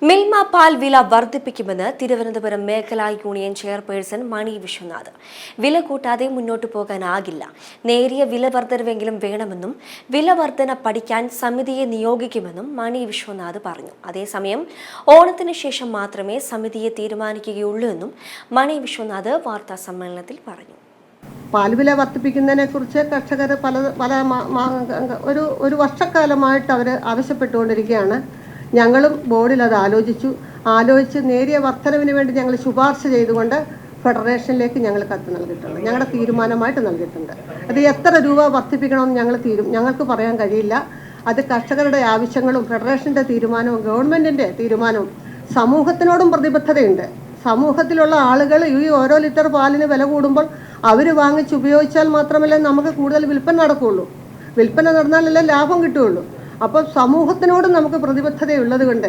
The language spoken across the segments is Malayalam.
മിൽമ പാൽ വില വർദ്ധിപ്പിക്കുമെന്ന് തിരുവനന്തപുരം മേഖലാ യൂണിയൻ ചെയർപേഴ്സൺ മണി വിശ്വനാഥ്. വില കൂട്ടാതെ മുന്നോട്ടു പോകാനാകില്ല. നേരിയ വില വർധനവെങ്കിലും വേണമെന്നും വില വർധന പഠിക്കാൻ സമിതിയെ നിയോഗിക്കുമെന്നും മണി വിശ്വനാഥ് പറഞ്ഞു. അതേസമയം ഓണത്തിന് ശേഷം മാത്രമേ സമിതിയെ തീരുമാനിക്കുകയുള്ളൂ എന്നും മണി വിശ്വനാഥ് വാർത്താ സമ്മേളനത്തിൽ പറഞ്ഞു. പാൽവില വർദ്ധിപ്പിക്കുന്നതിനെ കുറിച്ച് കർഷകർ ഒരു വർഷക്കാലമായിട്ട് അവർ ആവശ്യപ്പെട്ടുകൊണ്ടിരിക്കുകയാണ്. ഞങ്ങളും ബോർഡിൽ അത് ആലോചിച്ച് നേരിയ വർധനവിന് വേണ്ടി ഞങ്ങൾ ശുപാർശ ചെയ്തുകൊണ്ട് ഫെഡറേഷനിലേക്ക് ഞങ്ങൾ കത്ത് നൽകിയിട്ടുണ്ട്. ഞങ്ങളുടെ തീരുമാനമായിട്ട് നൽകിയിട്ടുണ്ട്. അത് എത്ര രൂപ വർദ്ധിപ്പിക്കണമെന്ന് ഞങ്ങൾക്ക് പറയാൻ കഴിയില്ല. അത് കർഷകരുടെ ആവശ്യങ്ങളും ഫെഡറേഷൻ്റെ തീരുമാനവും ഗവൺമെൻറ്റിൻ്റെ തീരുമാനവും സമൂഹത്തിനോടും പ്രതിബദ്ധതയുണ്ട്. സമൂഹത്തിലുള്ള ആളുകൾ ഈ ഓരോ ലിറ്റർ പാലിന് വില കൂടുമ്പോൾ അവർ വാങ്ങിച്ച് ഉപയോഗിച്ചാൽ മാത്രമല്ലേ നമുക്ക് കൂടുതൽ വിൽപ്പന നടക്കുകയുള്ളൂ. വിൽപ്പന നടന്നാലല്ലേ ലാഭം കിട്ടുകയുള്ളൂ. അപ്പം സമൂഹത്തിനോട് നമുക്ക് പ്രതിബദ്ധതയുള്ളത് കൊണ്ട്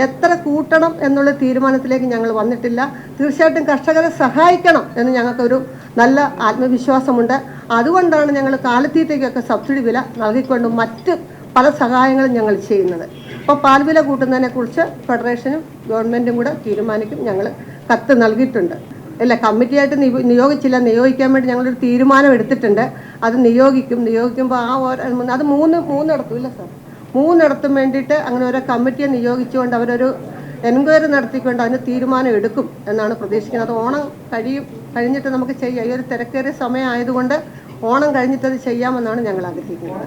എത്ര കൂട്ടണം എന്നുള്ള തീരുമാനത്തിലേക്ക് ഞങ്ങൾ വന്നിട്ടില്ല. തീർച്ചയായിട്ടും കർഷകരെ സഹായിക്കണം എന്ന് ഞങ്ങൾക്കൊരു നല്ല ആത്മവിശ്വാസമുണ്ട്. അതുകൊണ്ടാണ് ഞങ്ങൾ കാലിത്തീറ്റയ്ക്കൊക്കെ സബ്സിഡി വില നൽകിക്കൊണ്ട് മറ്റ് പല സഹായങ്ങളും ഞങ്ങൾ ചെയ്യുന്നത്. അപ്പോൾ പാൽവില കൂട്ടുന്നതിനെക്കുറിച്ച് ഫെഡറേഷനും ഗവൺമെൻറ്റും കൂടെ തീരുമാനിക്കും. ഞങ്ങൾ കത്ത് നൽകിയിട്ടുണ്ട്. കമ്മിറ്റിയായിട്ട് നിയോഗിക്കാൻ വേണ്ടി ഞങ്ങളൊരു തീരുമാനം എടുത്തിട്ടുണ്ട്. അത് നിയോഗിക്കുമ്പോൾ അത് മൂന്നിടത്തും ഇല്ല സാർ, മൂന്നിടത്തും വേണ്ടിയിട്ട് അങ്ങനെ ഓരോ കമ്മിറ്റിയെ നിയോഗിച്ചുകൊണ്ട് അവരൊരു എൻക്വയറി നടത്തിക്കൊണ്ട് അതിന് തീരുമാനം എടുക്കും എന്നാണ് പ്രതീക്ഷിക്കുന്നത്. അത് ഓണം കഴിഞ്ഞിട്ട് നമുക്ക് ചെയ്യാം. ഈ ഒരു തിരക്കേറിയ സമയം ആയതുകൊണ്ട് ഓണം കഴിഞ്ഞിട്ട് അത് ചെയ്യാമെന്നാണ് ഞങ്ങൾ ആഗ്രഹിക്കുന്നത്.